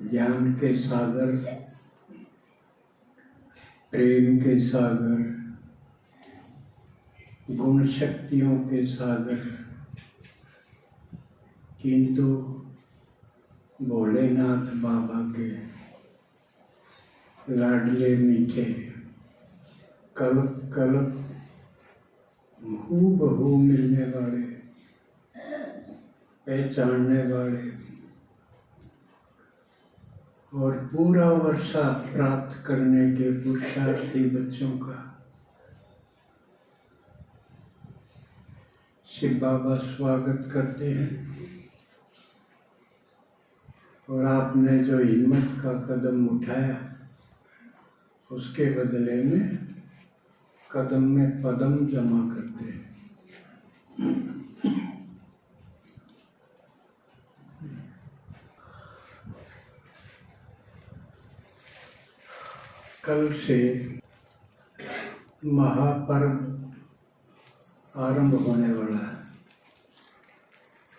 ज्ञान के सागर, प्रेम के सागर, गुण शक्तियों के सागर, किंतु भोलेनाथ बाबा के लाडले मीठे कल्प कल्प हूबहू मिलने वाले, पहचानने वाले और पूरा वर्षा प्राप्त करने के पुरुषार्थी बच्चों का शिव बाबा स्वागत करते हैं। और आपने जो हिम्मत का कदम उठाया उसके बदले में कदम में पदम जमा करते हैं। कल से महापर्व आरंभ होने वाला है।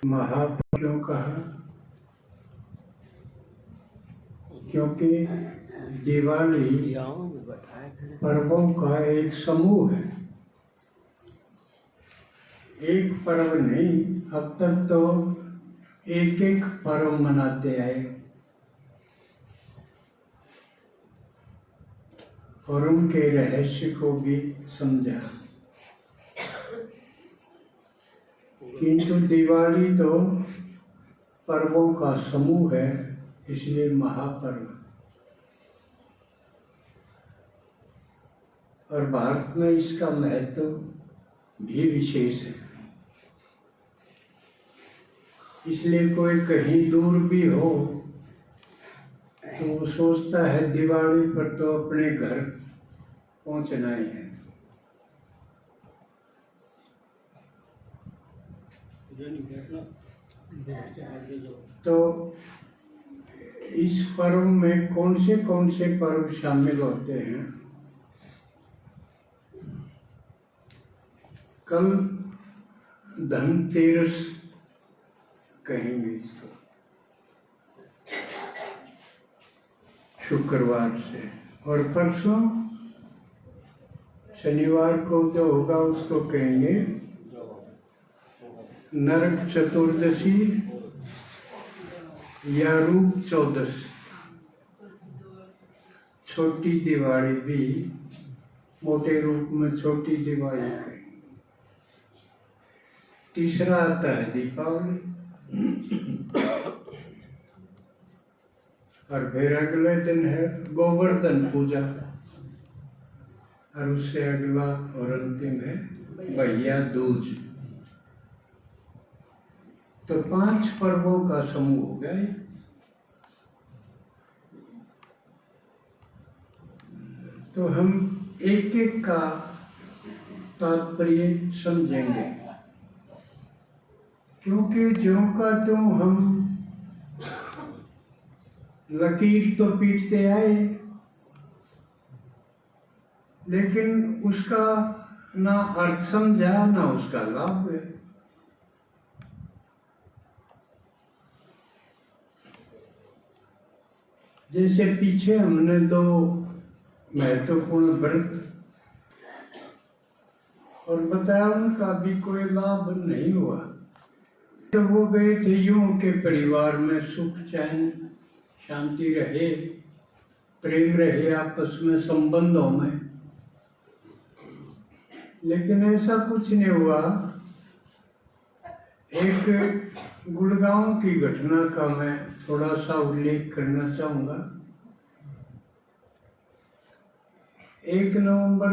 महापर्व क्यों कहा? क्योंकि दिवाली पर्वों का एक समूह है, एक पर्व नहीं। अब तक तो एक एक पर्व मनाते आए और उनके रहस्य को भी समझा, किंतु दिवाली तो पर्वों का समूह है, इसलिए महापर्व। और भारत में इसका महत्व भी विशेष है। इसलिए कोई कहीं दूर भी हो तो वो सोचता है दिवाली पर तो अपने घर पहुंचना ही है। तो इस पर्व में कौन से पर्व शामिल होते हैं? कल धनतेरस कहेंगे इसको, शुक्रवार से, और परसों शनिवार को जो होगा उसको कहेंगे नरक चतुर्दशी या रूप चौदस, छोटी दिवाली भी मोटे रूप में छोटी दिवाली कहेंगे। तीसरा आता है दीपावली, और फिर अगले दिन है गोवर्धन पूजा, और उससे अगला और अंतिम है भैया दूज। तो 5 पर्वों का समूह हो गया। तो हम एक एक का तात्पर्य समझेंगे, क्योंकि ज्यों का त्यों हम लकीर तो पीटते आए, लेकिन उसका ना अर्थ समझा ना उसका लाभ है। जैसे पीछे हमने 2 महत्वपूर्ण व्रत और बताया, उनका भी कोई लाभ नहीं हुआ। तो वो गए थे यूं के परिवार में सुख चैन शांति रहे, प्रेम रहे आपस में, संबंधों में, लेकिन ऐसा कुछ नहीं हुआ। एक गुड़गांव की घटना का मैं थोड़ा सा उल्लेख करना चाहूंगा। 1 नवंबर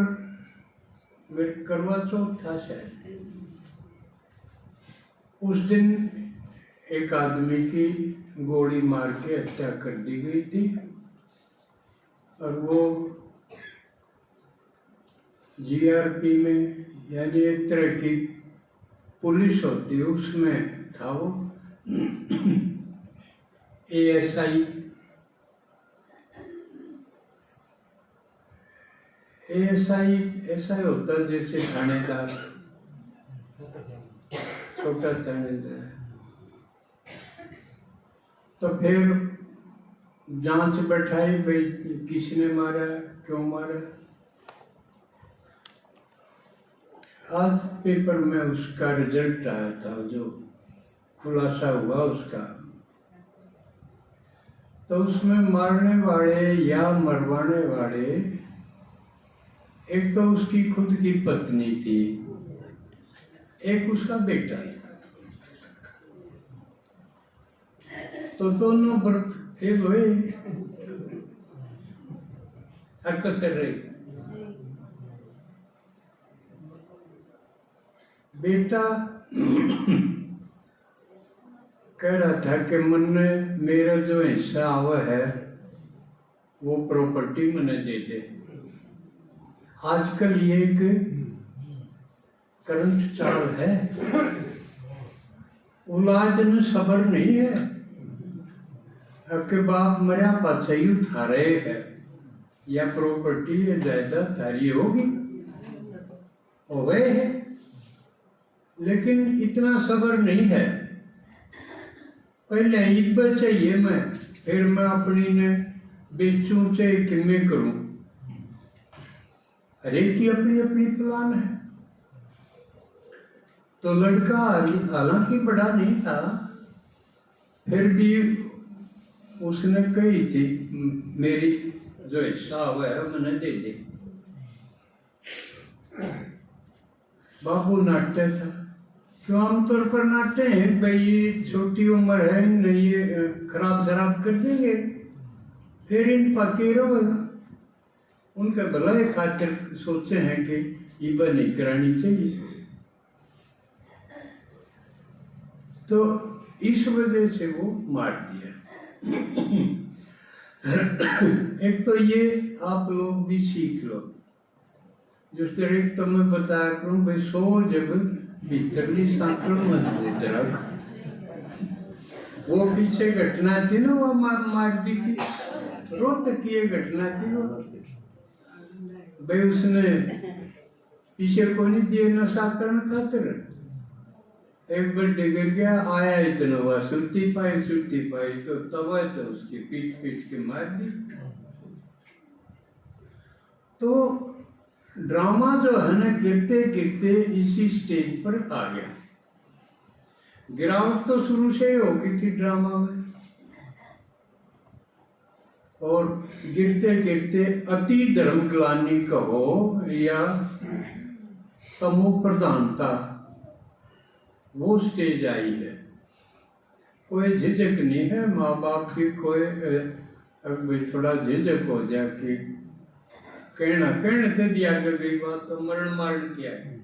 करवा चौथ था शायद, उस दिन एक आदमी की गोली मार के हत्या कर दी गई थी, और वो जीआरपी में, यानी एक तरह की पुलिस होती है, उसमें था वो एएसआई ऐसा ही होता जैसे थानेदार, छोटा थानेदार। तो फिर जांच बैठाई, भाई किसने मारा, क्यों मारा। आज पेपर में उसका रिजल्ट आया था, जो खुलासा हुआ उसका। तो उसमें मारने वाले या मरवाने वाले एक तो उसकी खुद की पत्नी थी, एक उसका बेटा था। तो दोनों व्रत एक हुए, हरकत कर रही। बेटा कह रहा था कि मन्ने मेरा जो हिस्सा हुआ है वो प्रॉपर्टी मैंने दे दे। आजकल ये एक करंट चाल है, औलाद में सब्र नहीं है। आपके बाप मरिया पाछा ही उठा रहे हैं, या प्रॉपर्टी या जायदाद थारी होगी, हो गए है, लेकिन इतना सब्र नहीं है। पहले इब्बत चाहिए मैं, फिर मैं अपनी ने बेचूं चाहे किमें करूं। हरेक की अपनी अपनी प्लान है। तो लड़का हालांकि बड़ा नहीं था, फिर भी उसने कही थी मेरी जो हिस्सा हुआ है मैंने दे दे। बाबू नाट्य था, क्यों आमतौर पर नाट्य हैं भाई, ये छोटी उम्र है, नहीं ये खराब शराब कर देंगे, फिर इन पके रहेगा। उनका भलाई खातिर सोचे हैं कि ईबा नहीं करानी चाहिए। तो इस वजह से वो मार दिया। एक तो ये आप लोग भी सीख लो, जिस तरह तो मैं बताया करूं भाई, 100 जब भीतरली सांकड़ मंदिर तरफ वो पीछे घटना थी ना, वो मार दी थी, रोहतक की ये घटना थी। वो भाई उसने पीछे को नहीं दिए नशा करने खातिर, एक बार डिगर गया, आया इतना हुआ, सुरती पाई तो तवा तो उसकी पीट के मार दी। तो ड्रामा जो है ना, गिरते गिरते इसी स्टेज पर आ गया। गिरावट तो शुरू से ही हो गई थी ड्रामा में, और गिरते गिरते अति धर्म ग्लानि कहो या तमो प्रधानता, वो स्टेज आई है। कोई झिझक नहीं है माँ बाप की, कोई थोड़ा झिझक हो जाए कि कहने से दिया कर गई बात तो मरण मारण किया है।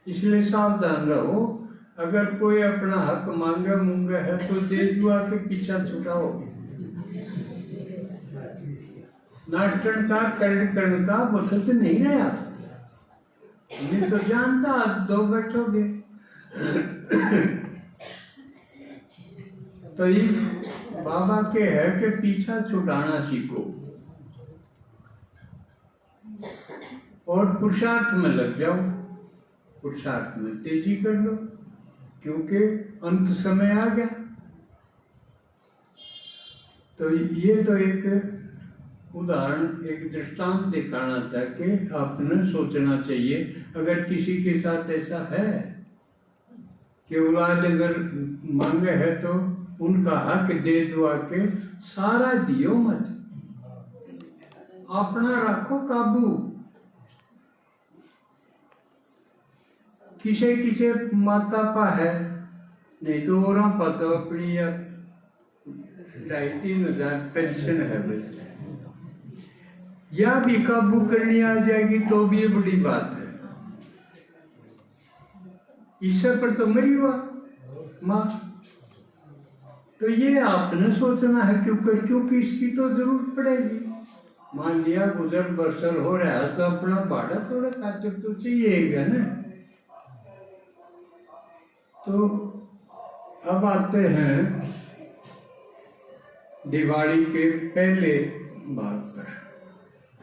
इसलिए सावधान रहो, अगर कोई अपना हक मांगे मुंगे है तो दे दुआ के पीछा छुटाओ। नाटन का कर्ण का वक्त नहीं रहा, मैं तो जानता आज 2 बैठोगे। तो ये बाबा के है कि पीछा छुड़ाना सीखो और पुरुषार्थ में लग जाओ, पुरुषार्थ में तेजी कर लो, क्योंकि अंत समय आ गया। तो ये तो एक उदाहरण, एक दृष्टांत दिखाना था कि आपने सोचना चाहिए, अगर किसी के साथ ऐसा है कि औलाद अगर मांगे है तो उनका हक दे दुआ के, सारा दियो मत, अपना रखो काबू। किसे किसे माता पा है, नहीं तो और पता अपनी 2,500 पेंशन है बस, या भी काबू करनी आ जाएगी तो भी ये बड़ी बात है। ईश्वर पर तो मरी हुआ माँ, तो ये आपने सोचना है, क्योंकि इसकी तो जरूरत पड़ेगी। मान लिया गुजर बसर हो रहा है तो अपना भाड़ा थोड़ा खातिर तो चाहिएगा ना। तो अब आते हैं दिवाली के पहले भाग पर।